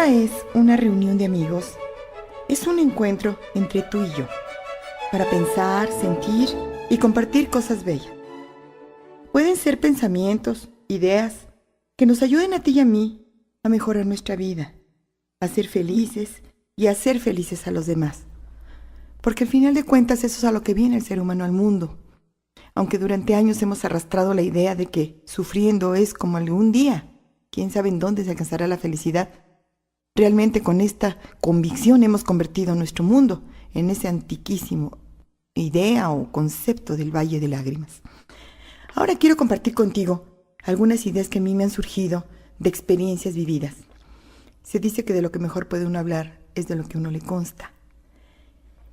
vida es una reunión de amigos. Es un encuentro entre tú y yo, para pensar, sentir y compartir cosas bellas. Pueden ser pensamientos, ideas, que nos ayuden a ti y a mí a mejorar nuestra vida, a ser felices y a hacer felices a los demás. Porque al final de cuentas eso es a lo que viene el ser humano al mundo. Aunque durante años hemos arrastrado la idea de que sufriendo es como algún día, quién sabe en dónde se alcanzará la felicidad. Realmente con esta convicción hemos convertido nuestro mundo en ese antiquísimo idea o concepto del Valle de Lágrimas. Ahora quiero compartir contigo algunas ideas que a mí me han surgido de experiencias vividas. Se dice que de lo que mejor puede uno hablar es de lo que uno le consta.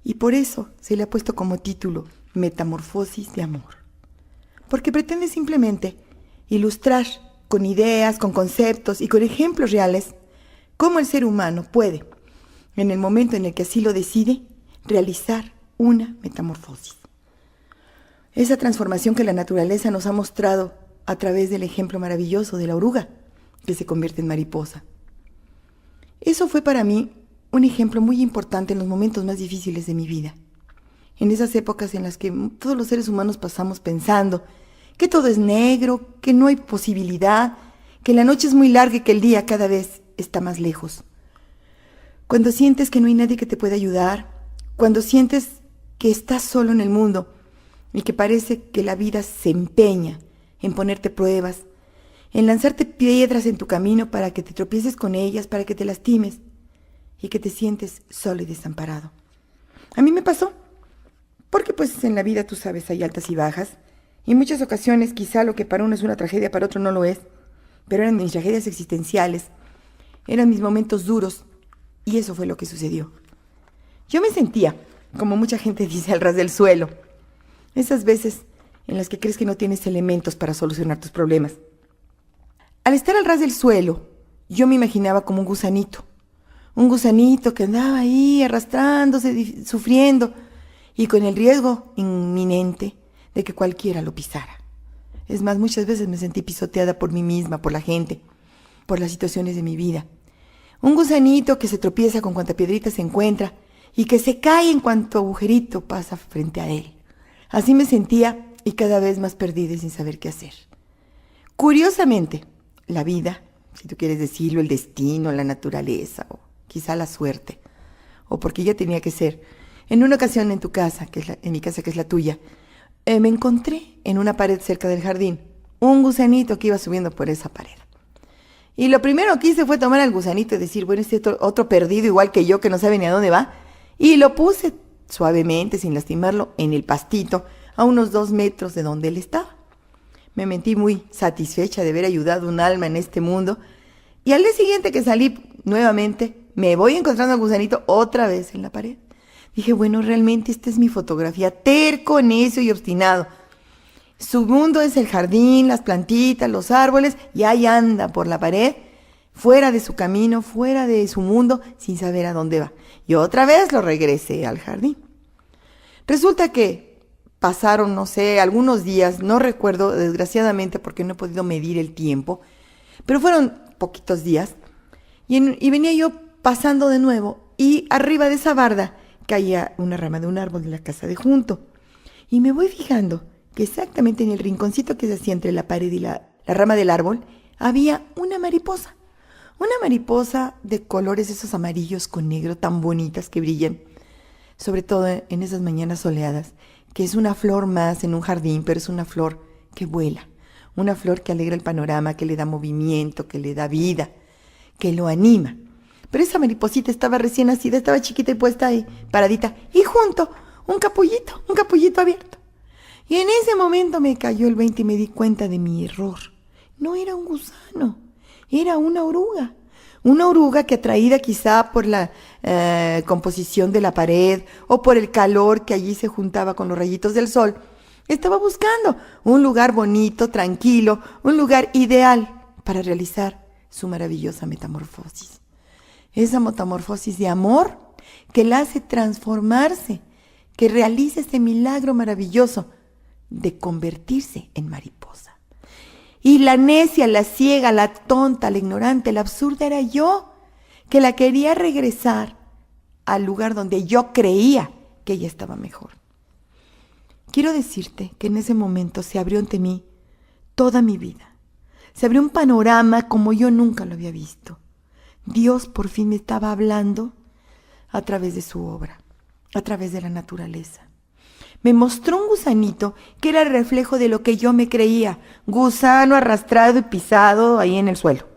Y por eso se le ha puesto como título Metamorfosis de Amor. Porque pretende simplemente ilustrar con ideas, con conceptos y con ejemplos reales cómo el ser humano puede, en el momento en el que así lo decide, realizar una metamorfosis. Esa transformación que la naturaleza nos ha mostrado a través del ejemplo maravilloso de la oruga, que se convierte en mariposa. Eso fue para mí un ejemplo muy importante en los momentos más difíciles de mi vida. En esas épocas en las que todos los seres humanos pasamos pensando que todo es negro, que no hay posibilidad, que la noche es muy larga y que el día cada vez está más lejos. Cuando sientes que no hay nadie que te pueda ayudar, cuando sientes que estás solo en el mundo y que parece que la vida se empeña en ponerte pruebas, en lanzarte piedras en tu camino para que te tropieces con ellas, para que te lastimes y que te sientes solo y desamparado. A mí me pasó, porque pues en la vida tú sabes hay altas y bajas, y en muchas ocasiones quizá lo que para uno es una tragedia para otro no lo es, pero eran mis tragedias existenciales, eran mis momentos duros, y eso fue lo que sucedió. Yo me sentía, como mucha gente dice, al ras del suelo. Esas veces en las que crees que no tienes elementos para solucionar tus problemas. Al estar al ras del suelo, yo me imaginaba como un gusanito que andaba ahí arrastrándose, sufriendo, y con el riesgo inminente de que cualquiera lo pisara. Es más, muchas veces me sentí pisoteada por mí misma, por la gente, por las situaciones de mi vida. Un gusanito que se tropieza con cuanta piedrita se encuentra y que se cae en cuanto agujerito pasa frente a él. Así me sentía y cada vez más perdida y sin saber qué hacer. Curiosamente, la vida, si tú quieres decirlo, el destino, la naturaleza o quizá la suerte, o porque ya tenía que ser, en una ocasión en tu casa, en mi casa que es la tuya, me encontré en una pared cerca del jardín un gusanito que iba subiendo por esa pared. Y lo primero que hice fue tomar al gusanito y decir, bueno, este otro perdido igual que yo que no sabe ni a dónde va, y lo puse suavemente, sin lastimarlo, en el pastito, a unos 2 metros de donde él estaba. Me sentí muy satisfecha de haber ayudado a un alma en este mundo, y al día siguiente que salí nuevamente, me voy encontrando al gusanito otra vez en la pared. Dije, bueno, realmente esta es mi fotografía, terco, necio y obstinado. Su mundo es el jardín, las plantitas, los árboles, y ahí anda por la pared, fuera de su camino, fuera de su mundo, sin saber a dónde va. Y otra vez lo regresé al jardín. Resulta que pasaron, no sé, algunos días, no recuerdo desgraciadamente porque no he podido medir el tiempo, pero fueron poquitos días, y venía yo pasando de nuevo, y arriba de esa barda caía una rama de un árbol de la casa de junto. Y me voy fijando que exactamente en el rinconcito que se hacía entre la pared y la rama del árbol, había una mariposa. Una mariposa de colores esos amarillos con negro tan bonitas que brillan, sobre todo en esas mañanas soleadas, que es una flor más en un jardín, pero es una flor que vuela, una flor que alegra el panorama, que le da movimiento, que le da vida, que lo anima. Pero esa mariposita estaba recién nacida, estaba chiquita y puesta ahí, paradita, y junto, un capullito abierto. Y en ese momento me cayó el 20 y me di cuenta de mi error. No era un gusano, era una oruga. Una oruga que, atraída quizá por la composición de la pared o por el calor que allí se juntaba con los rayitos del sol, estaba buscando un lugar bonito, tranquilo, un lugar ideal para realizar su maravillosa metamorfosis. Esa metamorfosis de amor que la hace transformarse, que realiza este milagro maravilloso de convertirse en mariposa. Y la necia, la ciega, la tonta, la ignorante, la absurda era yo, que la quería regresar al lugar donde yo creía que ella estaba mejor. Quiero decirte que en ese momento se abrió ante mí toda mi vida. Se abrió un panorama como yo nunca lo había visto. Dios por fin me estaba hablando a través de su obra, a través de la naturaleza. Me mostró un gusanito que era el reflejo de lo que yo me creía, gusano arrastrado y pisado ahí en el suelo,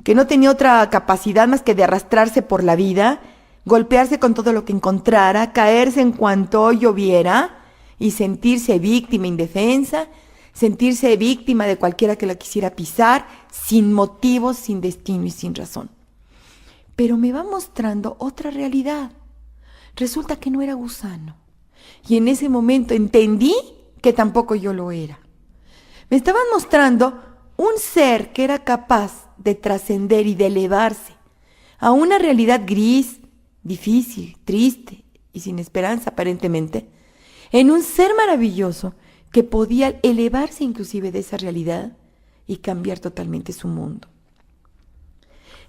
que no tenía otra capacidad más que de arrastrarse por la vida, golpearse con todo lo que encontrara, caerse en cuanto lloviera y sentirse víctima indefensa, sentirse víctima de cualquiera que la quisiera pisar, sin motivos, sin destino y sin razón. Pero me va mostrando otra realidad. Resulta que no era gusano. Y en ese momento entendí que tampoco yo lo era. Me estaban mostrando un ser que era capaz de trascender y de elevarse a una realidad gris, difícil, triste y sin esperanza aparentemente, en un ser maravilloso que podía elevarse inclusive de esa realidad y cambiar totalmente su mundo.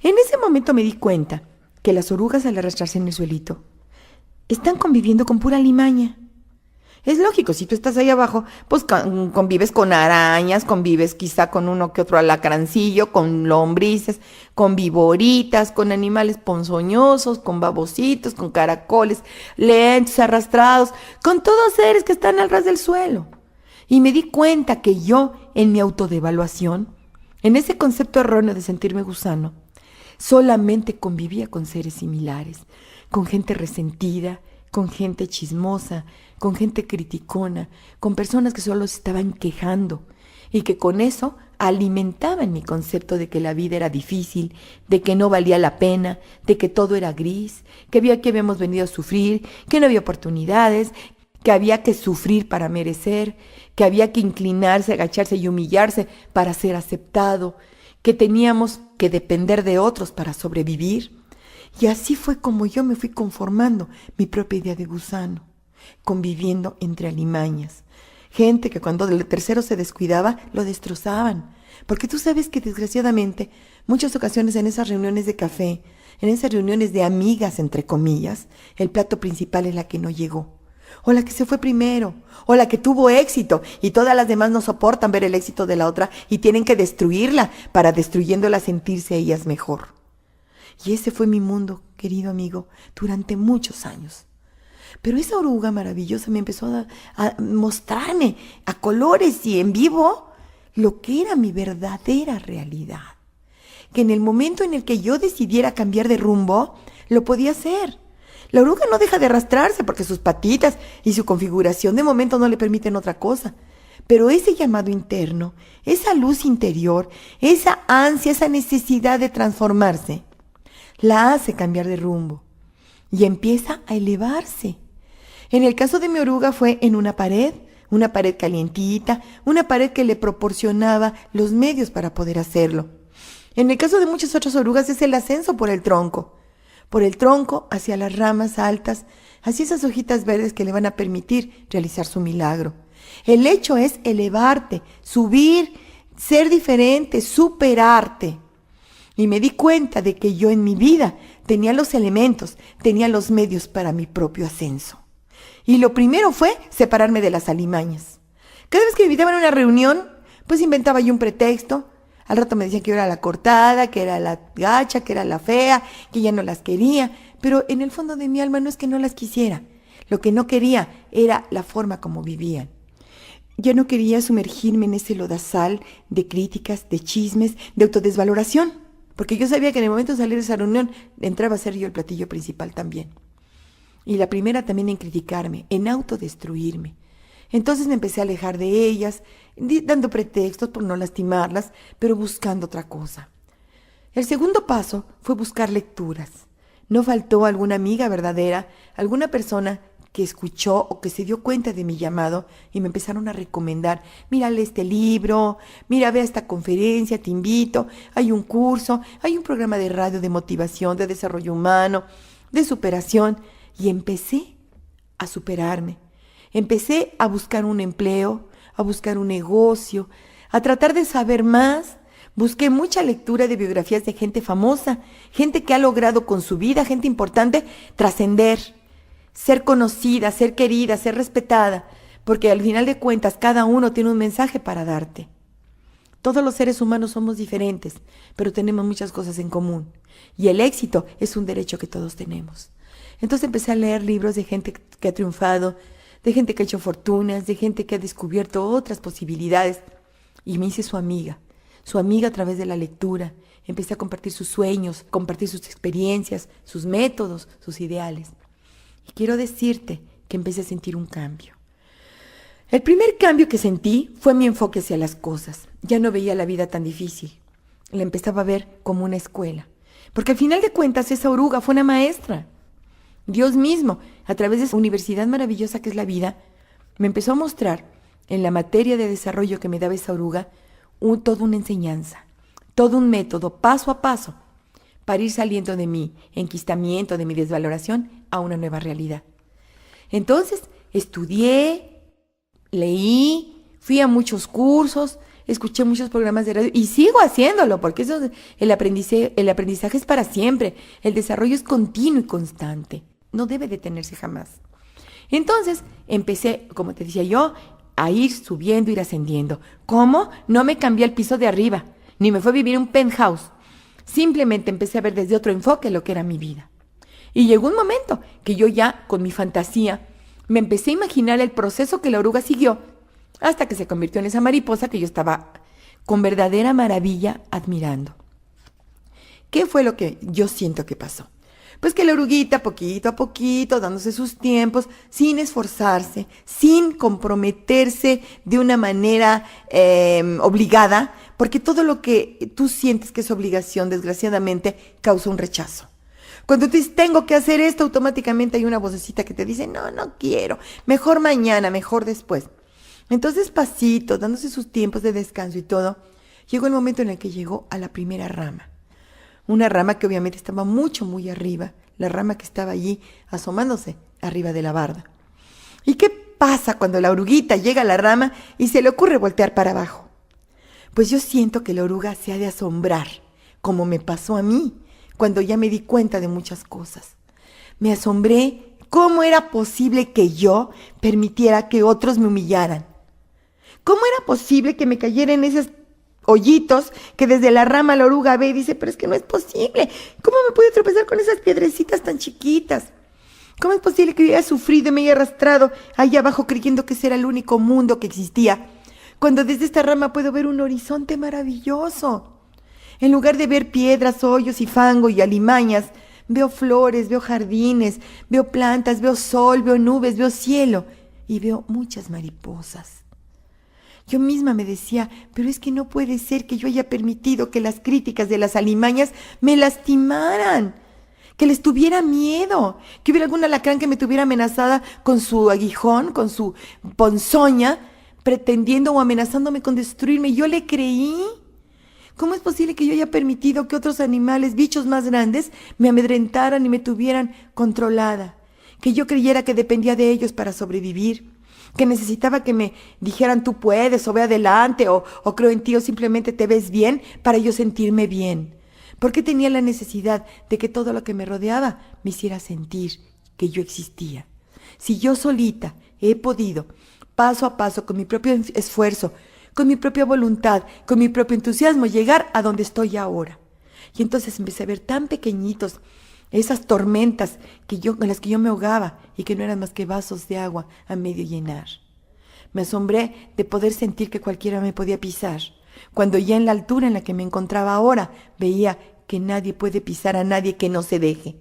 En ese momento me di cuenta que las orugas al arrastrarse en el suelito están conviviendo con pura alimaña. Es lógico, si tú estás ahí abajo, pues convives con arañas, convives quizá con uno que otro alacrancillo, con lombrices, con viboritas, con animales ponzoñosos, con babositos, con caracoles, lentos, arrastrados, con todos seres que están al ras del suelo. Y me di cuenta que yo, en mi autodevaluación, en ese concepto erróneo de sentirme gusano, solamente convivía con seres similares, con gente resentida, con gente chismosa, con gente criticona, con personas que solo se estaban quejando y que con eso alimentaban mi concepto de que la vida era difícil, de que no valía la pena, de que todo era gris, que habíamos venido a sufrir, que no había oportunidades, que había que sufrir para merecer, que había que inclinarse, agacharse y humillarse para ser aceptado, que teníamos que depender de otros para sobrevivir. Y así fue como yo me fui conformando mi propia idea de gusano, conviviendo entre alimañas. Gente que cuando el tercero se descuidaba, lo destrozaban. Porque tú sabes que desgraciadamente, muchas ocasiones en esas reuniones de café, en esas reuniones de amigas, entre comillas, el plato principal es la que no llegó. O la que se fue primero, o la que tuvo éxito, y todas las demás no soportan ver el éxito de la otra y tienen que destruirla para destruyéndola sentirse ellas mejor. Y ese fue mi mundo, querido amigo, durante muchos años. Pero esa oruga maravillosa me empezó a mostrarme a colores y en vivo lo que era mi verdadera realidad. Que en el momento en el que yo decidiera cambiar de rumbo, lo podía hacer. La oruga no deja de arrastrarse porque sus patitas y su configuración de momento no le permiten otra cosa. Pero ese llamado interno, esa luz interior, esa ansia, esa necesidad de transformarse, la hace cambiar de rumbo y empieza a elevarse. En el caso de mi oruga fue en una pared calientita, una pared que le proporcionaba los medios para poder hacerlo. En el caso de muchas otras orugas es el ascenso por el tronco hacia las ramas altas, hacia esas hojitas verdes que le van a permitir realizar su milagro. El hecho es elevarte, subir, ser diferente, superarte. Y me di cuenta de que yo en mi vida tenía los elementos, tenía los medios para mi propio ascenso. Y lo primero fue separarme de las alimañas. Cada vez que me invitaban a una reunión, pues inventaba yo un pretexto. Al rato me decían que yo era la cortada, que era la gacha, que era la fea, que ya no las quería. Pero en el fondo de mi alma no es que no las quisiera. Lo que no quería era la forma como vivían. Yo no quería sumergirme en ese lodazal de críticas, de chismes, de autodesvaloración. Porque yo sabía que en el momento de salir de esa reunión entraba a ser yo el platillo principal también. Y la primera también en criticarme, en autodestruirme. Entonces me empecé a alejar de ellas, dando pretextos por no lastimarlas, pero buscando otra cosa. El segundo paso fue buscar lecturas. No faltó alguna amiga verdadera, alguna persona que escuchó o que se dio cuenta de mi llamado y me empezaron a recomendar, mira, lee este libro, mira, ve a esta conferencia, te invito, hay un curso, hay un programa de radio de motivación, de desarrollo humano, de superación, y empecé a superarme. Empecé a buscar un empleo, a buscar un negocio, a tratar de saber más, Busqué mucha lectura de biografías de gente famosa, gente que ha logrado con su vida, gente importante, trascender, ser conocida, ser querida, ser respetada, porque al final de cuentas cada uno tiene un mensaje para darte. Todos los seres humanos somos diferentes, pero tenemos muchas cosas en común. Y el éxito es un derecho que todos tenemos. Entonces empecé a leer libros de gente que ha triunfado, de gente que ha hecho fortunas, de gente que ha descubierto otras posibilidades. Y me hice su amiga a través de la lectura. Empecé a compartir sus sueños, compartir sus experiencias, sus métodos, sus ideales. Y quiero decirte que empecé a sentir un cambio. El primer cambio que sentí fue mi enfoque hacia las cosas. Ya no veía la vida tan difícil. La empezaba a ver como una escuela. Porque al final de cuentas esa oruga fue una maestra. Dios mismo, a través de esa universidad maravillosa que es la vida, me empezó a mostrar en la materia de desarrollo que me daba esa oruga toda una enseñanza, todo un método, paso a paso, para ir saliendo de mi enquistamiento, de mi desvaloración, a una nueva realidad. Entonces, estudié, leí, fui a muchos cursos, escuché muchos programas de radio y sigo haciéndolo, porque eso, el aprendizaje es para siempre, el desarrollo es continuo y constante, no debe detenerse jamás. Entonces, empecé, como te decía yo, a ir subiendo, ir ascendiendo. ¿Cómo? No me cambié al piso de arriba, ni me fue a vivir en un penthouse. Simplemente empecé a ver desde otro enfoque lo que era mi vida. Y llegó un momento que yo ya, con mi fantasía, me empecé a imaginar el proceso que la oruga siguió, hasta que se convirtió en esa mariposa que yo estaba con verdadera maravilla admirando. ¿Qué fue lo que yo siento que pasó? Pues que la oruguita, poquito a poquito, dándose sus tiempos, sin esforzarse, sin comprometerse de una manera obligada, porque todo lo que tú sientes que es obligación, desgraciadamente, causa un rechazo. Cuando tú dices, tengo que hacer esto, automáticamente hay una vocecita que te dice, no, no quiero, mejor mañana, mejor después. Entonces, pasito, dándose sus tiempos de descanso y todo, llegó el momento en el que llegó a la primera rama. Una rama que obviamente estaba muy arriba, la rama que estaba allí asomándose arriba de la barda. ¿Y qué pasa cuando la oruguita llega a la rama y se le ocurre voltear para abajo? Pues yo siento que la oruga se ha de asombrar, como me pasó a mí, cuando ya me di cuenta de muchas cosas. Me asombré cómo era posible que yo permitiera que otros me humillaran. ¿Cómo era posible que me cayera en esos hoyitos que desde la rama la oruga ve y dice, pero es que no es posible? ¿Cómo me pude tropezar con esas piedrecitas tan chiquitas? ¿Cómo es posible que yo haya sufrido y me haya arrastrado allá abajo creyendo que ese era el único mundo que existía? Cuando desde esta rama puedo ver un horizonte maravilloso. En lugar de ver piedras, hoyos y fango y alimañas, veo flores, veo jardines, veo plantas, veo sol, veo nubes, veo cielo y veo muchas mariposas. Yo misma me decía, pero es que no puede ser que yo haya permitido que las críticas de las alimañas me lastimaran, que les tuviera miedo, que hubiera algún alacrán que me tuviera amenazada con su aguijón, con su ponzoña, pretendiendo o amenazándome con destruirme. Yo le creí. ¿Cómo es posible que yo haya permitido que otros animales, bichos más grandes, me amedrentaran y me tuvieran controlada? Que yo creyera que dependía de ellos para sobrevivir, que necesitaba que me dijeran tú puedes o ve adelante o creo en ti o simplemente te ves bien para yo sentirme bien. ¿Por qué tenía la necesidad de que todo lo que me rodeaba me hiciera sentir que yo existía? Si yo solita he podido, paso a paso, con mi propio esfuerzo, con mi propia voluntad, con mi propio entusiasmo, llegar a donde estoy ahora. Y entonces empecé a ver tan pequeñitos esas tormentas en las que yo me ahogaba y que no eran más que vasos de agua a medio llenar. Me asombré de poder sentir que cualquiera me podía pisar, cuando ya en la altura en la que me encontraba ahora veía que nadie puede pisar a nadie que no se deje,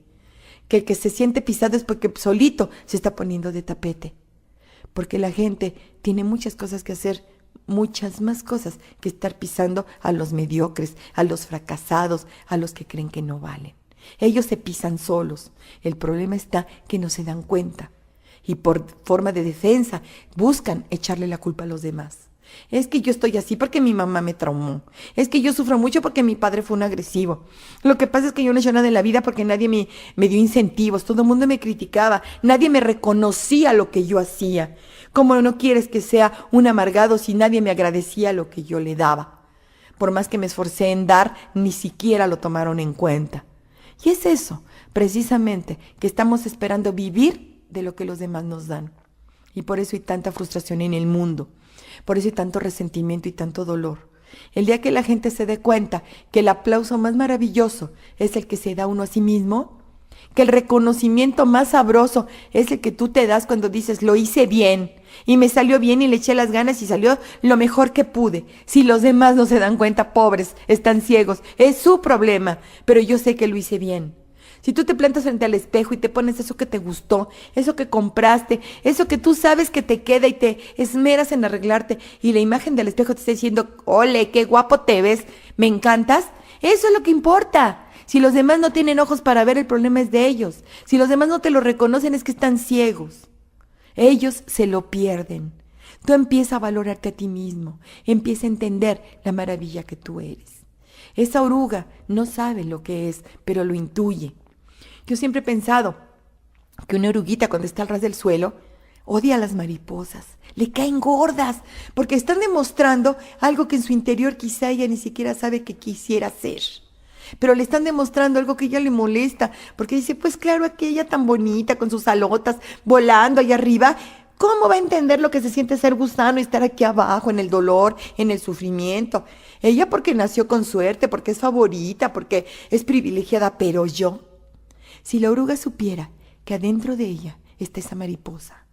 que el que se siente pisado es porque solito se está poniendo de tapete, porque la gente tiene muchas cosas que hacer, muchas más cosas que estar pisando a los mediocres, a los fracasados, a los que creen que no valen. Ellos se pisan solos. El problema está que no se dan cuenta y por forma de defensa buscan echarle la culpa a los demás. Es que yo estoy así porque mi mamá me traumó. Es que yo sufro mucho porque mi padre fue un agresivo. Lo que pasa es que yo no he hecho nada en la vida porque nadie me dio incentivos. Todo el mundo me criticaba. Nadie me reconocía lo que yo hacía. ¿Cómo no quieres que sea un amargado si nadie me agradecía lo que yo le daba? Por más que me esforcé en dar, ni siquiera lo tomaron en cuenta. Y es eso, precisamente, que estamos esperando vivir de lo que los demás nos dan. Y por eso hay tanta frustración en el mundo. Por eso hay tanto resentimiento y tanto dolor. El día que la gente se dé cuenta que el aplauso más maravilloso es el que se da uno a sí mismo, que el reconocimiento más sabroso es el que tú te das cuando dices, lo hice bien, y me salió bien y le eché las ganas y salió lo mejor que pude. Si los demás no se dan cuenta, pobres, están ciegos, es su problema, pero yo sé que lo hice bien. Si tú te plantas frente al espejo y te pones eso que te gustó, eso que compraste, eso que tú sabes que te queda y te esmeras en arreglarte y la imagen del espejo te está diciendo, ole, qué guapo te ves, me encantas, eso es lo que importa. Si los demás no tienen ojos para ver, el problema es de ellos. Si los demás no te lo reconocen, es que están ciegos. Ellos se lo pierden. Tú empieza a valorarte a ti mismo, empieza a entender la maravilla que tú eres. Esa oruga no sabe lo que es, pero lo intuye. Yo siempre he pensado que una oruguita cuando está al ras del suelo odia a las mariposas, le caen gordas, porque están demostrando algo que en su interior quizá ella ni siquiera sabe que quisiera hacer. Pero le están demostrando algo que ella le molesta, porque dice, pues claro, aquella tan bonita con sus alotas volando allá arriba, ¿cómo va a entender lo que se siente ser gusano y estar aquí abajo en el dolor, en el sufrimiento? Ella porque nació con suerte, porque es favorita, porque es privilegiada, pero yo... Si la oruga supiera que adentro de ella está esa mariposa,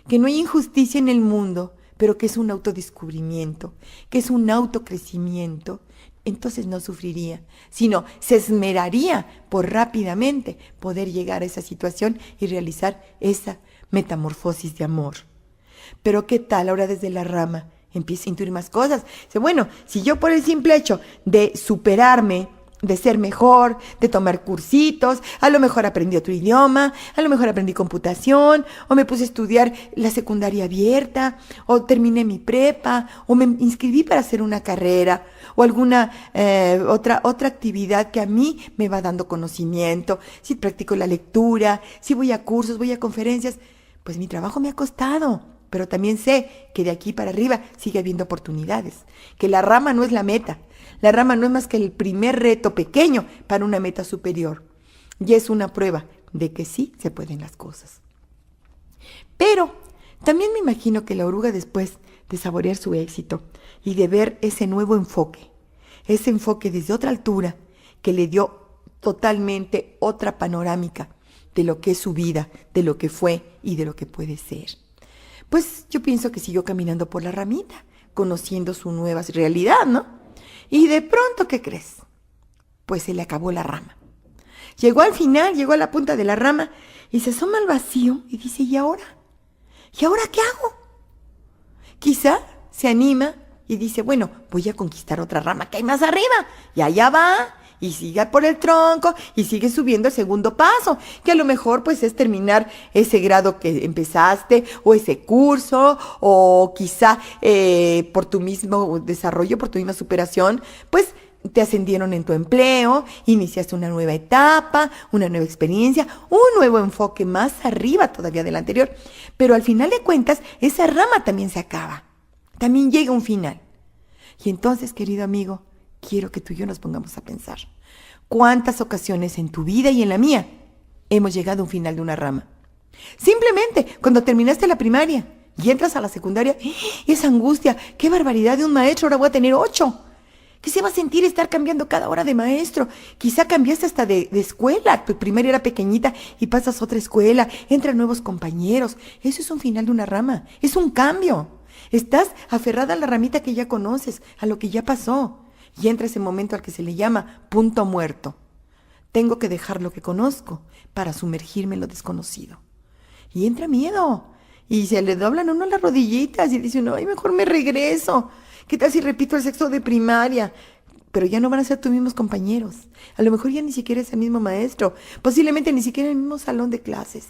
que no hay injusticia en el mundo, pero que es un autodescubrimiento, que es un autocrecimiento, entonces no sufriría, sino se esmeraría por rápidamente poder llegar a esa situación y realizar esa metamorfosis de amor. Pero ¿qué tal ahora desde la rama? Empieza a intuir más cosas. Dice, bueno, si yo por el simple hecho de superarme, de ser mejor, de tomar cursitos, a lo mejor aprendí otro idioma, a lo mejor aprendí computación, o me puse a estudiar la secundaria abierta, o terminé mi prepa, o me inscribí para hacer una carrera, o alguna otra actividad que a mí me va dando conocimiento, si practico la lectura, si voy a cursos, voy a conferencias, pues mi trabajo me ha costado. Pero también sé que de aquí para arriba sigue habiendo oportunidades, que la rama no es la meta. La rama no es más que el primer reto pequeño para una meta superior. Y es una prueba de que sí se pueden las cosas. Pero también me imagino que la oruga, después de saborear su éxito y de ver ese nuevo enfoque desde otra altura que le dio totalmente otra panorámica de lo que es su vida, de lo que fue y de lo que puede ser. Pues yo pienso que siguió caminando por la ramita, conociendo su nueva realidad, ¿no? Y de pronto, ¿qué crees? Pues se le acabó la rama. Llegó al final, llegó a la punta de la rama y se asoma al vacío y dice, ¿y ahora? ¿Y ahora qué hago? Quizá se anima y dice, bueno, voy a conquistar otra rama que hay más arriba. Y allá va, y sigue por el tronco, y sigue subiendo el segundo paso, que a lo mejor pues es terminar ese grado que empezaste, o ese curso, o quizá por tu mismo desarrollo, por tu misma superación, pues te ascendieron en tu empleo, iniciaste una nueva etapa, una nueva experiencia, un nuevo enfoque más arriba todavía del anterior. Pero al final de cuentas, esa rama también se acaba. También llega un final. Y entonces, querido amigo, quiero que tú y yo nos pongamos a pensar. ¿Cuántas ocasiones en tu vida y en la mía hemos llegado a un final de una rama? Simplemente cuando terminaste la primaria y entras a la secundaria, esa angustia, qué barbaridad de un maestro, ahora voy a tener 8. ¿Qué se va a sentir estar cambiando cada hora de maestro? Quizá cambiaste hasta de escuela, tu primaria era pequeñita y pasas a otra escuela, entran nuevos compañeros. Eso es un final de una rama, es un cambio. Estás aferrada a la ramita que ya conoces, a lo que ya pasó. Y entra ese momento al que se le llama punto muerto. Tengo que dejar lo que conozco para sumergirme en lo desconocido. Y entra miedo. Y se le doblan a uno las rodillitas y dice, no, mejor me regreso. ¿Qué tal si repito el sexto de primaria? Pero ya no van a ser tus mismos compañeros. A lo mejor ya ni siquiera es el mismo maestro. Posiblemente ni siquiera el mismo salón de clases.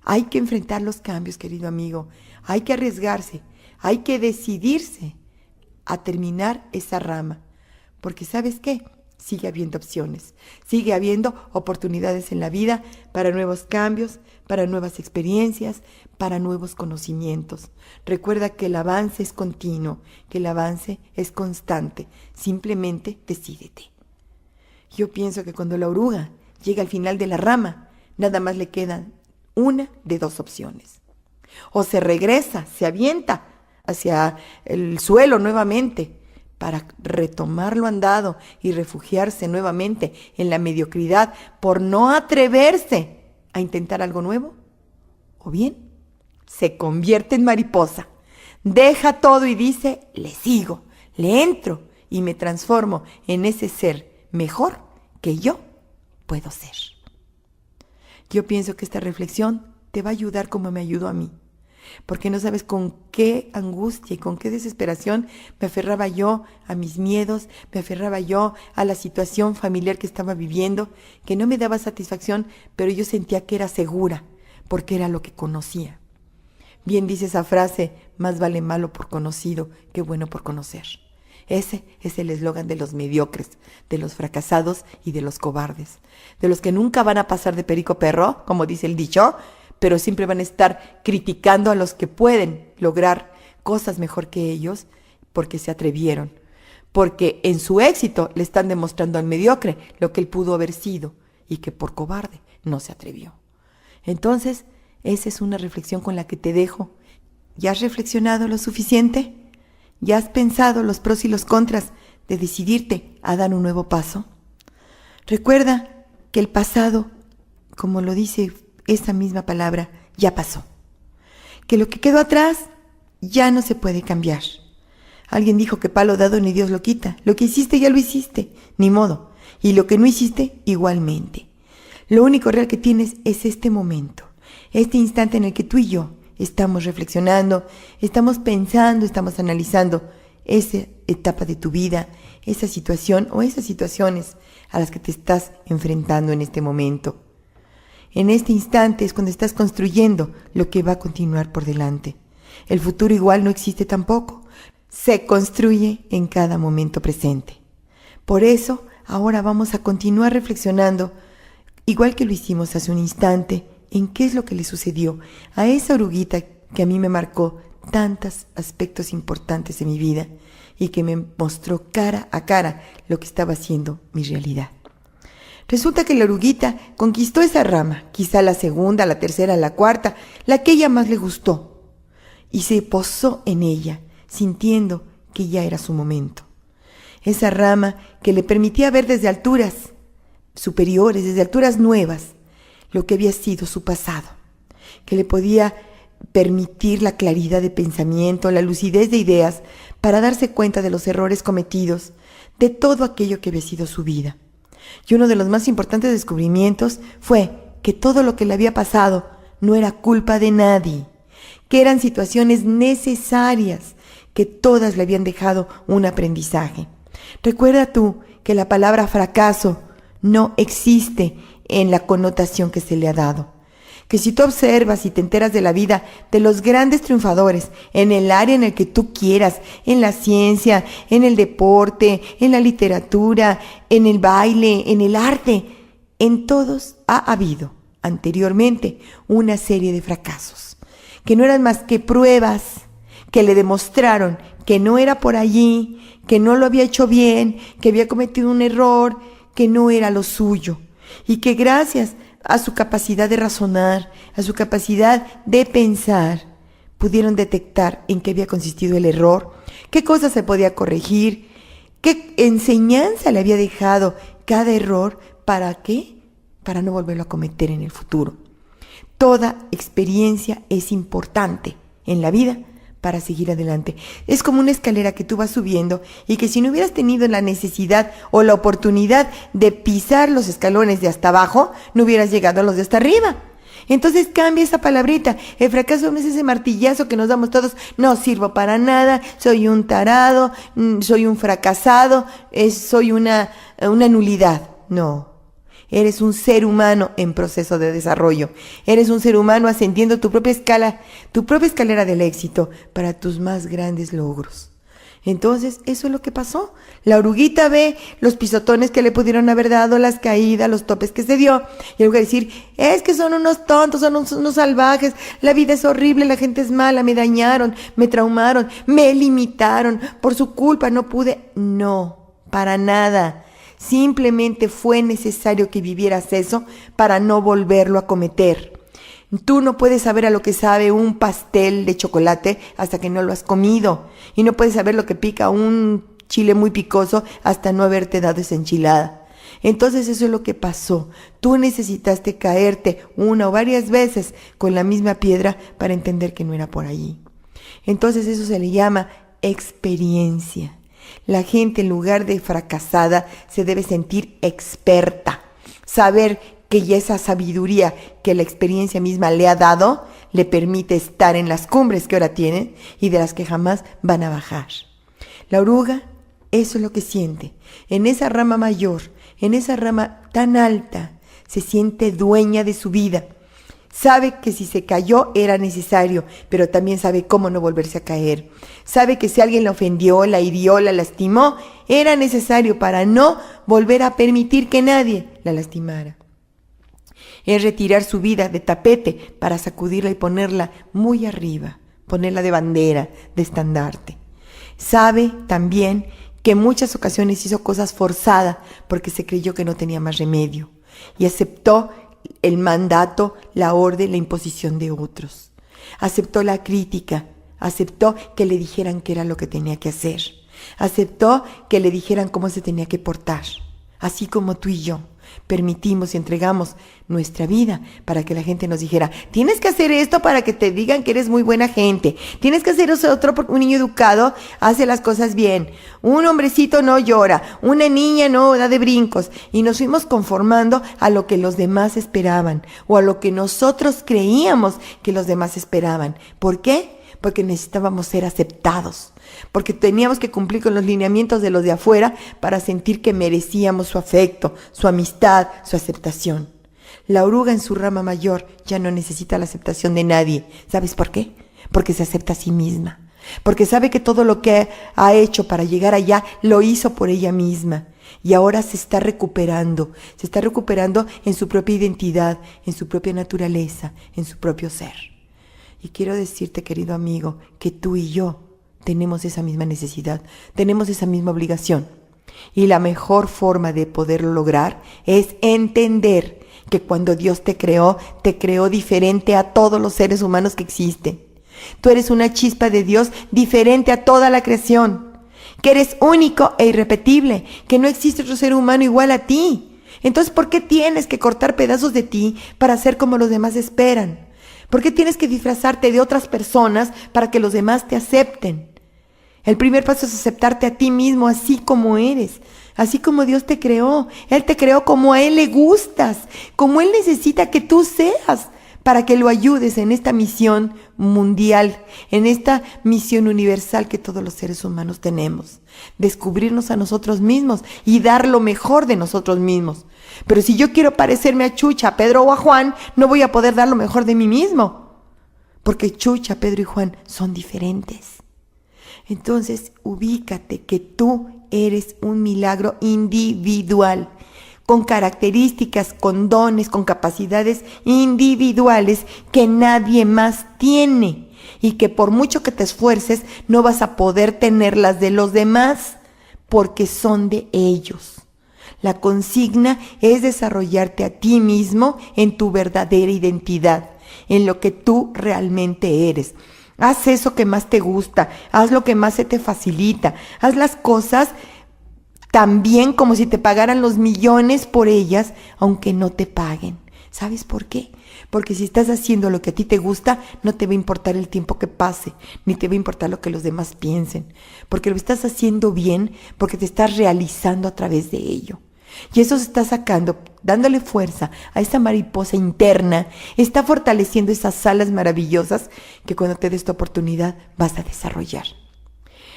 Hay que enfrentar los cambios, querido amigo. Hay que arriesgarse. Hay que decidirse a terminar esa rama. Porque ¿sabes qué? sigue habiendo opciones, sigue habiendo oportunidades en la vida para nuevos cambios, para nuevas experiencias, para nuevos conocimientos. Recuerda que el avance es continuo, que el avance es constante. Simplemente decídete. Yo pienso que cuando la oruga llega al final de la rama, nada más le quedan una de dos opciones. O se regresa, se avienta hacia el suelo nuevamente para retomar lo andado y refugiarse nuevamente en la mediocridad por no atreverse a intentar algo nuevo. O bien, se convierte en mariposa, deja todo y dice, le sigo, le entro y me transformo en ese ser mejor que yo puedo ser. Yo pienso que esta reflexión te va a ayudar como me ayudó a mí, porque no sabes con qué angustia y con qué desesperación me aferraba yo a mis miedos, me aferraba yo a la situación familiar que estaba viviendo, que no me daba satisfacción, pero yo sentía que era segura, porque era lo que conocía. Bien dice esa frase, más vale malo por conocido que bueno por conocer. Ese es el eslogan de los mediocres, de los fracasados y de los cobardes, de los que nunca van a pasar de perico perro, como dice el dicho, pero siempre van a estar criticando a los que pueden lograr cosas mejor que ellos porque se atrevieron, porque en su éxito le están demostrando al mediocre lo que él pudo haber sido y que por cobarde no se atrevió. Entonces, esa es una reflexión con la que te dejo. ¿Ya has reflexionado lo suficiente? ¿Ya has pensado los pros y los contras de decidirte a dar un nuevo paso? Recuerda que el pasado, como lo dice esa misma palabra, ya pasó. Que lo que quedó atrás ya no se puede cambiar. Alguien dijo que palo dado ni Dios lo quita. Lo que hiciste ya lo hiciste, ni modo. Y lo que no hiciste, igualmente. Lo único real que tienes es este momento, este instante en el que tú y yo estamos reflexionando, estamos pensando, estamos analizando esa etapa de tu vida, esa situación o esas situaciones a las que te estás enfrentando en este momento. En este instante es cuando estás construyendo lo que va a continuar por delante. El futuro igual no existe tampoco, se construye en cada momento presente. Por eso, ahora vamos a continuar reflexionando, igual que lo hicimos hace un instante, en qué es lo que le sucedió a esa oruguita que a mí me marcó tantos aspectos importantes de mi vida y que me mostró cara a cara lo que estaba haciendo mi realidad. Resulta que la oruguita conquistó esa rama, quizá la segunda, la tercera, la cuarta, la que ella más le gustó, y se posó en ella, sintiendo que ya era su momento. Esa rama que le permitía ver desde alturas superiores, desde alturas nuevas, lo que había sido su pasado, que le podía permitir la claridad de pensamiento, la lucidez de ideas para darse cuenta de los errores cometidos, de todo aquello que había sido su vida. Y uno de los más importantes descubrimientos fue que todo lo que le había pasado no era culpa de nadie, que eran situaciones necesarias, que todas le habían dejado un aprendizaje. Recuerda tú que la palabra fracaso no existe en la connotación que se le ha dado. Que si tú observas y te enteras de la vida de los grandes triunfadores en el área en el que tú quieras, en la ciencia, en el deporte, en la literatura, en el baile, en el arte, en todos ha habido anteriormente una serie de fracasos, que no eran más que pruebas que le demostraron que no era por allí, que no lo había hecho bien, que había cometido un error, que no era lo suyo. Y que gracias a su capacidad de razonar, a su capacidad de pensar, pudieron detectar en qué había consistido el error, qué cosas se podía corregir, qué enseñanza le había dejado cada error, ¿para qué? Para no volverlo a cometer en el futuro. Toda experiencia es importante en la vida para seguir adelante. Es como una escalera que tú vas subiendo y que si no hubieras tenido la necesidad o la oportunidad de pisar los escalones de hasta abajo, no hubieras llegado a los de hasta arriba. Entonces cambia esa palabrita. El fracaso no es ese martillazo que nos damos todos. No sirvo para nada, soy un tarado, soy un fracasado, soy una nulidad. No. Eres un ser humano en proceso de desarrollo. Eres un ser humano ascendiendo tu propia escalera del éxito para tus más grandes logros. Entonces, eso es lo que pasó. La oruguita ve los pisotones que le pudieron haber dado, las caídas, los topes que se dio. Y luego decir, es que son unos tontos, son unos salvajes, la vida es horrible, la gente es mala, me dañaron, me traumaron, me limitaron, por su culpa no pude. No, para nada. Simplemente fue necesario que vivieras eso para no volverlo a cometer. Tú no puedes saber a lo que sabe un pastel de chocolate hasta que no lo has comido. Y no puedes saber lo que pica un chile muy picoso hasta no haberte dado esa enchilada. Entonces eso es lo que pasó. Tú necesitaste caerte una o varias veces con la misma piedra para entender que no era por allí. Entonces eso se le llama experiencia. La gente, en lugar de fracasada, se debe sentir experta. Saber que ya esa sabiduría que la experiencia misma le ha dado, le permite estar en las cumbres que ahora tienen y de las que jamás van a bajar. La oruga, eso es lo que siente. En esa rama mayor, en esa rama tan alta, se siente dueña de su vida. Sabe que si se cayó era necesario, pero también sabe cómo no volverse a caer. Sabe que si alguien la ofendió, la hirió, la lastimó, era necesario para no volver a permitir que nadie la lastimara. Es retirar su vida de tapete para sacudirla y ponerla muy arriba, ponerla de bandera, de estandarte. Sabe también que en muchas ocasiones hizo cosas forzadas porque se creyó que no tenía más remedio y aceptó el mandato, la orden, la imposición de otros. Aceptó la crítica, aceptó que le dijeran qué era lo que tenía que hacer, aceptó que le dijeran cómo se tenía que portar, así como tú y yo. Permitimos y entregamos nuestra vida para que la gente nos dijera, tienes que hacer esto para que te digan que eres muy buena gente, tienes que hacer eso otro porque un niño educado hace las cosas bien, un hombrecito no llora, una niña no da de brincos, y nos fuimos conformando a lo que los demás esperaban o a lo que nosotros creíamos que los demás esperaban. ¿Por qué? Porque necesitábamos ser aceptados, porque teníamos que cumplir con los lineamientos de los de afuera para sentir que merecíamos su afecto, su amistad, su aceptación. La oruga en su rama mayor ya no necesita la aceptación de nadie. ¿Sabes por qué? Porque se acepta a sí misma, porque sabe que todo lo que ha hecho para llegar allá lo hizo por ella misma. Y ahora se está recuperando en su propia identidad, en su propia naturaleza, en su propio ser. Y quiero decirte, querido amigo, que tú y yo tenemos esa misma necesidad, tenemos esa misma obligación. Y la mejor forma de poderlo lograr es entender que cuando Dios te creó diferente a todos los seres humanos que existen. Tú eres una chispa de Dios diferente a toda la creación, que eres único e irrepetible, que no existe otro ser humano igual a ti. Entonces, ¿por qué tienes que cortar pedazos de ti para ser como los demás esperan? ¿Por qué tienes que disfrazarte de otras personas para que los demás te acepten? El primer paso es aceptarte a ti mismo así como eres, así como Dios te creó. Él te creó como a Él le gustas, como Él necesita que tú seas, para que lo ayudes en esta misión mundial, en esta misión universal que todos los seres humanos tenemos. Descubrirnos a nosotros mismos y dar lo mejor de nosotros mismos. Pero si yo quiero parecerme a Chucha, a Pedro o a Juan, no voy a poder dar lo mejor de mí mismo. Porque Chucha, Pedro y Juan son diferentes. Entonces, ubícate que tú eres un milagro individual, con características, con dones, con capacidades individuales que nadie más tiene. Y que por mucho que te esfuerces, no vas a poder tener las de los demás, porque son de ellos. La consigna es desarrollarte a ti mismo en tu verdadera identidad, en lo que tú realmente eres. Haz eso que más te gusta, haz lo que más se te facilita, haz las cosas tan bien como si te pagaran los millones por ellas, aunque no te paguen. ¿Sabes por qué? Porque si estás haciendo lo que a ti te gusta, no te va a importar el tiempo que pase, ni te va a importar lo que los demás piensen, porque lo estás haciendo bien, porque te estás realizando a través de ello. Y eso se está sacando, dándole fuerza a esa mariposa interna, está fortaleciendo esas alas maravillosas que cuando te des tu oportunidad vas a desarrollar.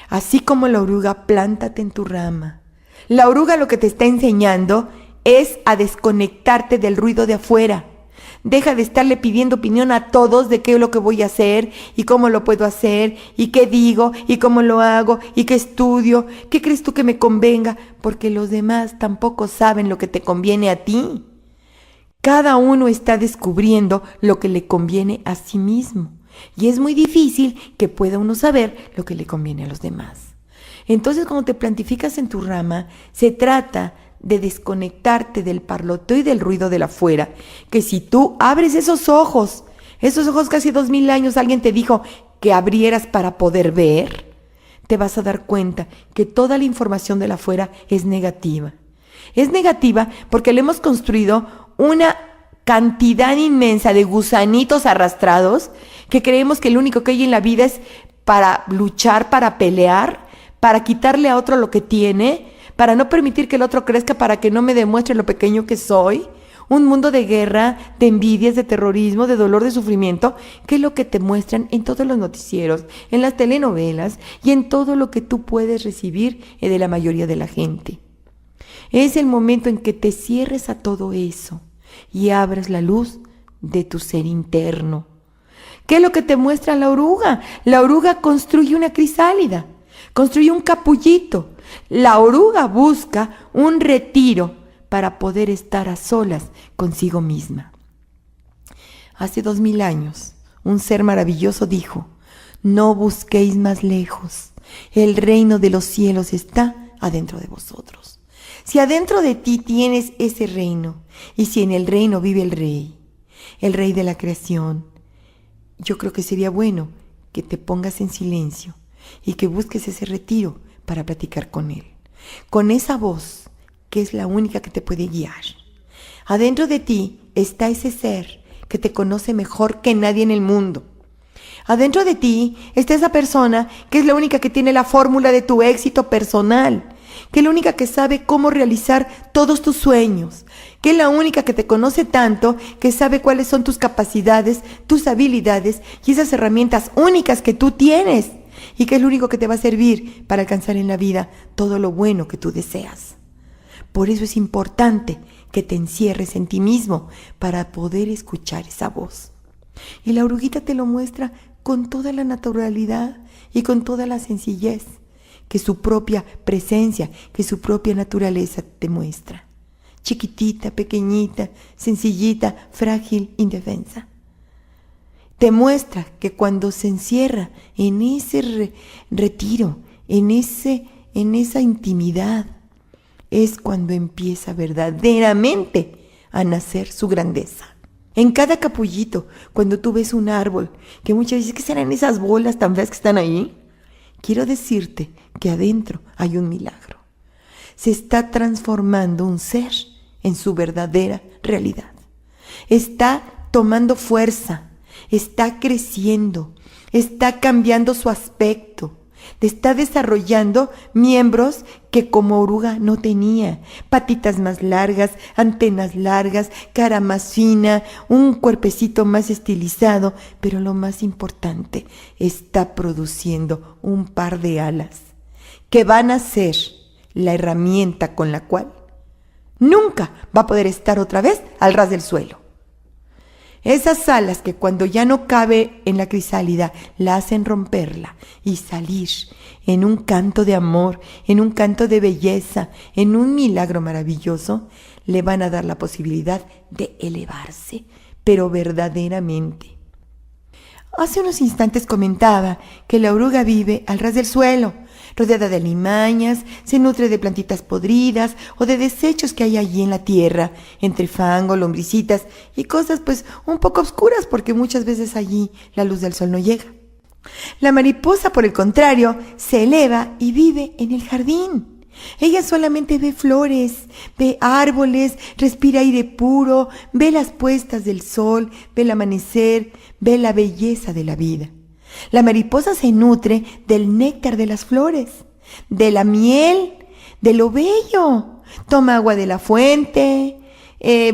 Así como la oruga, plántate en tu rama. La oruga lo que te está enseñando es a desconectarte del ruido de afuera, Deja de estarle pidiendo opinión a todos de qué es lo que voy a hacer y cómo lo puedo hacer y qué digo y cómo lo hago y qué estudio, qué crees tú que me convenga, porque los demás tampoco saben lo que te conviene a ti. Cada uno está descubriendo lo que le conviene a sí mismo y es muy difícil que pueda uno saber lo que le conviene a los demás. Entonces, cuando te plantificas en tu rama, se trata de desconectarte del parloteo y del ruido de la afuera, que si tú abres esos ojos que hace 2000 años alguien te dijo que abrieras para poder ver, te vas a dar cuenta que toda la información de la afuera es negativa. Es negativa porque le hemos construido una cantidad inmensa de gusanitos arrastrados que creemos que lo único que hay en la vida es para luchar, para pelear, para quitarle a otro lo que tiene, para no permitir que el otro crezca, para que no me demuestre lo pequeño que soy. Un mundo de guerra, de envidias, de terrorismo, de dolor, de sufrimiento, que es lo que te muestran en todos los noticieros, en las telenovelas y en todo lo que tú puedes recibir de la mayoría de la gente. Es el momento en que te cierres a todo eso y abras la luz de tu ser interno. ¿Qué es lo que te muestra la oruga? La oruga construye una crisálida, construye un capullito. La oruga busca un retiro para poder estar a solas consigo misma. Hace 2000 años, un ser maravilloso dijo: no busquéis más lejos, el reino de los cielos está adentro de vosotros. Si adentro de ti tienes ese reino, y si en el reino vive el rey de la creación, yo creo que sería bueno que te pongas en silencio y que busques ese retiro para platicar con él, con esa voz que es la única que te puede guiar. Adentro de ti está ese ser que te conoce mejor que nadie en el mundo. Adentro de ti está esa persona que es la única que tiene la fórmula de tu éxito personal, que es la única que sabe cómo realizar todos tus sueños, que es la única que te conoce tanto, que sabe cuáles son tus capacidades, tus habilidades y esas herramientas únicas que tú tienes, y que es lo único que te va a servir para alcanzar en la vida todo lo bueno que tú deseas. Por eso es importante que te encierres en ti mismo para poder escuchar esa voz. Y la oruguita te lo muestra con toda la naturalidad y con toda la sencillez que su propia presencia, que su propia naturaleza te muestra. Chiquitita, pequeñita, sencillita, frágil, indefensa. Te muestra que cuando se encierra en ese retiro, en esa intimidad, es cuando empieza verdaderamente a nacer su grandeza. En cada capullito, cuando tú ves un árbol, que muchas veces, ¿qué serán esas bolas tan feas que están ahí? Quiero decirte que adentro hay un milagro. Se está transformando un ser en su verdadera realidad. Está tomando fuerza. Está creciendo, está cambiando su aspecto, está desarrollando miembros que como oruga no tenía, patitas más largas, antenas largas, cara más fina, un cuerpecito más estilizado, pero lo más importante, está produciendo un par de alas que van a ser la herramienta con la cual nunca va a poder estar otra vez al ras del suelo. Esas alas que cuando ya no cabe en la crisálida, la hacen romperla y salir en un canto de amor, en un canto de belleza, en un milagro maravilloso, le van a dar la posibilidad de elevarse, pero verdaderamente. Hace unos instantes comentaba que la oruga vive al ras del suelo, rodeada de alimañas, se nutre de plantitas podridas o de desechos que hay allí en la tierra, entre fango, lombricitas y cosas pues un poco oscuras porque muchas veces allí la luz del sol no llega. La mariposa, por el contrario, se eleva y vive en el jardín. Ella solamente ve flores, ve árboles, respira aire puro, ve las puestas del sol, ve el amanecer, ve la belleza de la vida. La mariposa se nutre del néctar de las flores, de la miel, de lo bello. Toma agua de la fuente,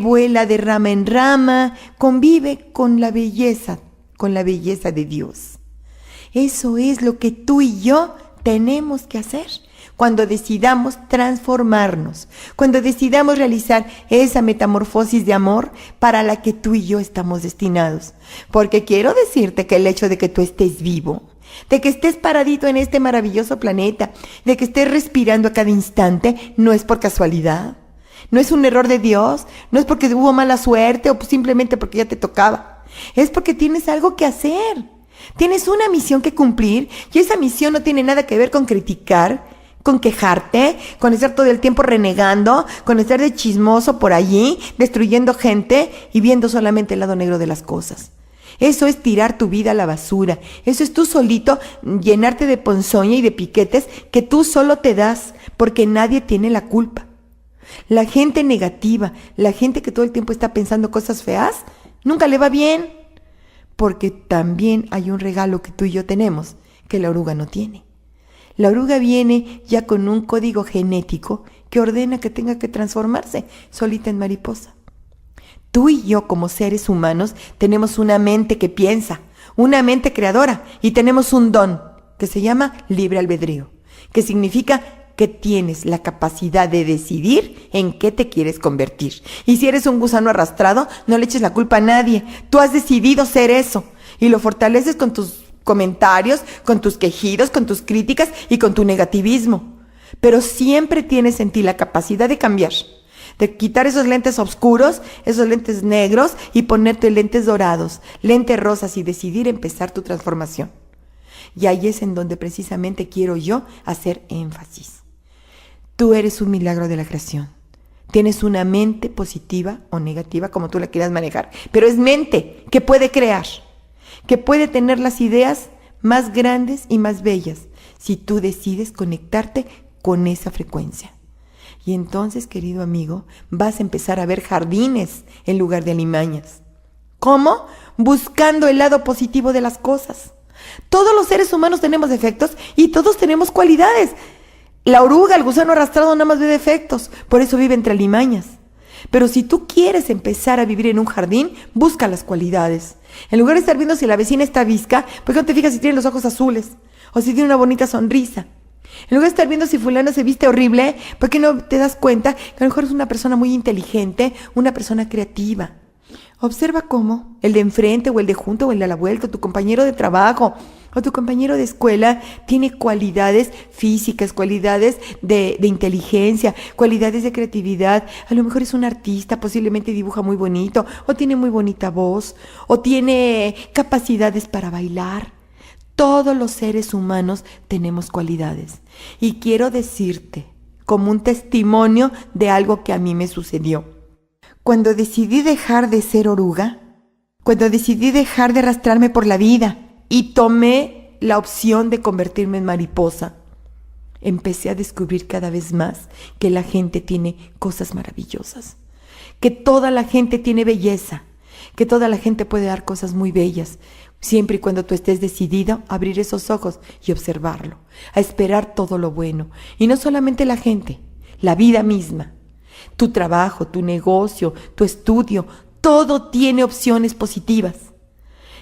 vuela de rama en rama, convive con la belleza de Dios. Eso es lo que tú y yo tenemos que hacer cuando decidamos transformarnos, cuando decidamos realizar esa metamorfosis de amor para la que tú y yo estamos destinados. Porque quiero decirte que el hecho de que tú estés vivo, de que estés paradito en este maravilloso planeta, de que estés respirando a cada instante, no es por casualidad, no es un error de Dios, no es porque hubo mala suerte o simplemente porque ya te tocaba, es porque tienes algo que hacer. Tienes una misión que cumplir y esa misión no tiene nada que ver con criticar, con quejarte, con estar todo el tiempo renegando, con estar de chismoso por allí, destruyendo gente y viendo solamente el lado negro de las cosas. Eso es tirar tu vida a la basura. Eso es tú solito llenarte de ponzoña y de piquetes que tú solo te das porque nadie tiene la culpa. La gente negativa, la gente que todo el tiempo está pensando cosas feas, nunca le va bien. Porque también hay un regalo que tú y yo tenemos, que la oruga no tiene. La oruga viene ya con un código genético que ordena que tenga que transformarse solita en mariposa. Tú y yo como seres humanos tenemos una mente que piensa, una mente creadora y tenemos un don que se llama libre albedrío, que significa que tienes la capacidad de decidir en qué te quieres convertir. Y si eres un gusano arrastrado, no le eches la culpa a nadie. Tú has decidido ser eso y lo fortaleces con tus comentarios, con tus quejidos, con tus críticas y con tu negativismo. Pero siempre tienes en ti la capacidad de cambiar, de quitar esos lentes oscuros, esos lentes negros y ponerte lentes dorados, lentes rosas y decidir empezar tu transformación. Y ahí es en donde precisamente quiero yo hacer énfasis. Tú eres un milagro de la creación. Tienes una mente positiva o negativa, como tú la quieras manejar, pero es mente que puede crear, que puede tener las ideas más grandes y más bellas, si tú decides conectarte con esa frecuencia. Y entonces, querido amigo, vas a empezar a ver jardines en lugar de alimañas. ¿Cómo? Buscando el lado positivo de las cosas. Todos los seres humanos tenemos defectos y todos tenemos cualidades. La oruga, el gusano arrastrado, nada más ve defectos, por eso vive entre alimañas. Pero si tú quieres empezar a vivir en un jardín, busca las cualidades. En lugar de estar viendo si la vecina está visca, ¿por qué no te fijas si tiene los ojos azules? O si tiene una bonita sonrisa. En lugar de estar viendo si fulana se viste horrible, ¿por qué no te das cuenta que a lo mejor es una persona muy inteligente, una persona creativa? Observa cómo el de enfrente o el de junto o el de la vuelta, tu compañero de trabajo o tu compañero de escuela tiene cualidades físicas, cualidades de inteligencia, cualidades de creatividad. A lo mejor es un artista, posiblemente dibuja muy bonito o tiene muy bonita voz o tiene capacidades para bailar. Todos los seres humanos tenemos cualidades y quiero decirte como un testimonio de algo que a mí me sucedió. Cuando decidí dejar de ser oruga, cuando decidí dejar de arrastrarme por la vida y tomé la opción de convertirme en mariposa, empecé a descubrir cada vez más que la gente tiene cosas maravillosas, que toda la gente tiene belleza, que toda la gente puede dar cosas muy bellas, siempre y cuando tú estés decidido a abrir esos ojos y observarlo, a esperar todo lo bueno. Y no solamente la gente, la vida misma. Tu trabajo, tu negocio, tu estudio, todo tiene opciones positivas.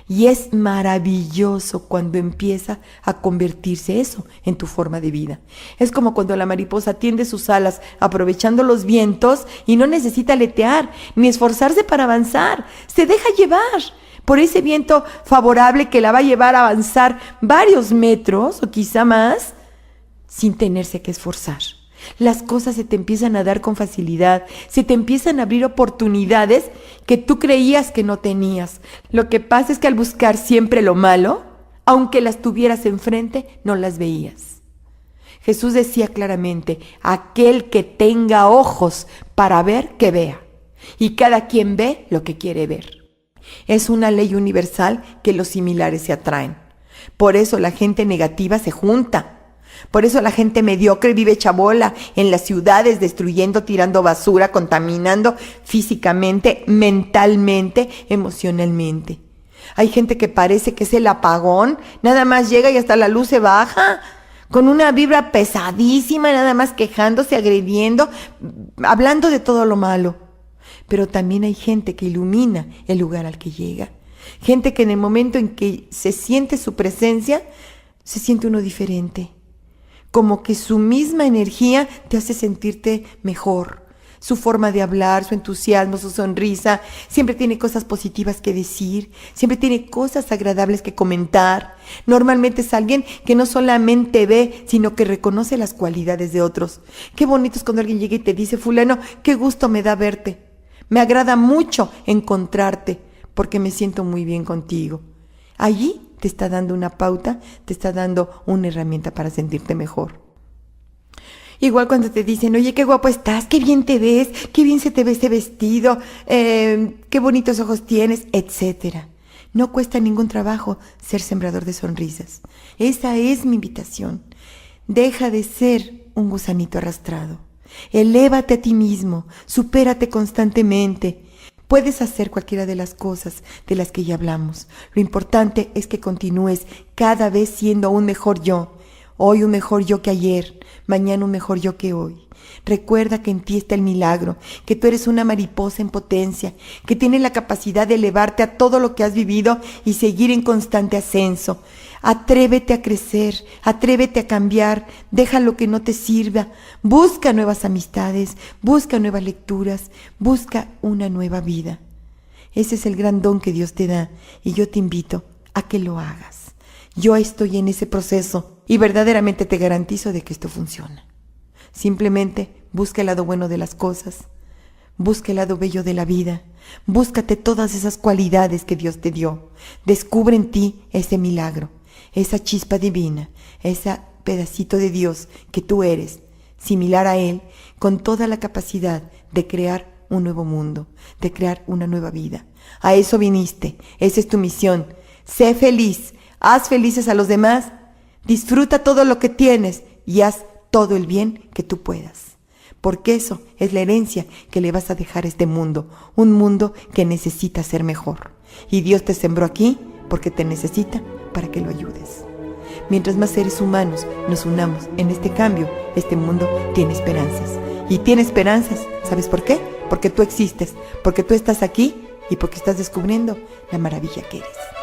Y es maravilloso cuando empieza a convertirse eso en tu forma de vida. Es como cuando la mariposa tiende sus alas aprovechando los vientos y no necesita aletear ni esforzarse para avanzar. Se deja llevar por ese viento favorable que la va a llevar a avanzar varios metros o quizá más sin tenerse que esforzar. Las cosas se te empiezan a dar con facilidad, se te empiezan a abrir oportunidades que tú creías que no tenías. Lo que pasa es que al buscar siempre lo malo, aunque las tuvieras enfrente, no las veías. Jesús decía claramente, aquel que tenga ojos para ver, que vea. Y cada quien ve lo que quiere ver. Es una ley universal que los similares se atraen. Por eso la gente negativa se junta. Por eso la gente mediocre vive chabola en las ciudades, destruyendo, tirando basura, contaminando físicamente, mentalmente, emocionalmente. Hay gente que parece que es el apagón, nada más llega y hasta la luz se baja, con una vibra pesadísima, nada más quejándose, agrediendo, hablando de todo lo malo. Pero también hay gente que ilumina el lugar al que llega. Gente que en el momento en que se siente su presencia, se siente uno diferente. como que su misma energía te hace sentirte mejor. Su forma de hablar, su entusiasmo, su sonrisa, siempre tiene cosas positivas que decir, siempre tiene cosas agradables que comentar. Normalmente es alguien que no solamente ve, sino que reconoce las cualidades de otros. Qué bonito es cuando alguien llega y te dice: fulano, qué gusto me da verte. Me agrada mucho encontrarte porque me siento muy bien contigo. Allí te está dando una pauta, te está dando una herramienta para sentirte mejor. Igual cuando te dicen: oye, qué guapo estás, qué bien te ves, qué bien se te ve ese vestido, qué bonitos ojos tienes, etc. No cuesta ningún trabajo ser sembrador de sonrisas. Esa es mi invitación. Deja de ser un gusanito arrastrado. Elévate a ti mismo, supérate constantemente. Puedes hacer cualquiera de las cosas de las que ya hablamos. Lo importante es que continúes cada vez siendo un mejor yo. Hoy un mejor yo que ayer, mañana un mejor yo que hoy. Recuerda que en ti está el milagro, que tú eres una mariposa en potencia, que tienes la capacidad de elevarte a todo lo que has vivido y seguir en constante ascenso. Atrévete a crecer, atrévete a cambiar, deja lo que no te sirva, busca nuevas amistades, busca nuevas lecturas, busca una nueva vida. Ese es el gran don que Dios te da y yo te invito a que lo hagas. Yo estoy en ese proceso y verdaderamente te garantizo de que esto funciona. Simplemente busca el lado bueno de las cosas, busca el lado bello de la vida, búscate todas esas cualidades que Dios te dio. Descubre en ti ese milagro, esa chispa divina, ese pedacito de Dios que tú eres, similar a Él, con toda la capacidad de crear un nuevo mundo, de crear una nueva vida. A eso viniste, esa es tu misión. Sé feliz, haz felices a los demás, disfruta todo lo que tienes y haz todo el bien que tú puedas. Porque eso es la herencia que le vas a dejar a este mundo, un mundo que necesita ser mejor. Y Dios te sembró aquí porque te necesita para que lo ayudes. Mientras más seres humanos nos unamos en este cambio, este mundo tiene esperanzas. Y tiene esperanzas, ¿sabes por qué? Porque tú existes, porque tú estás aquí y porque estás descubriendo la maravilla que eres.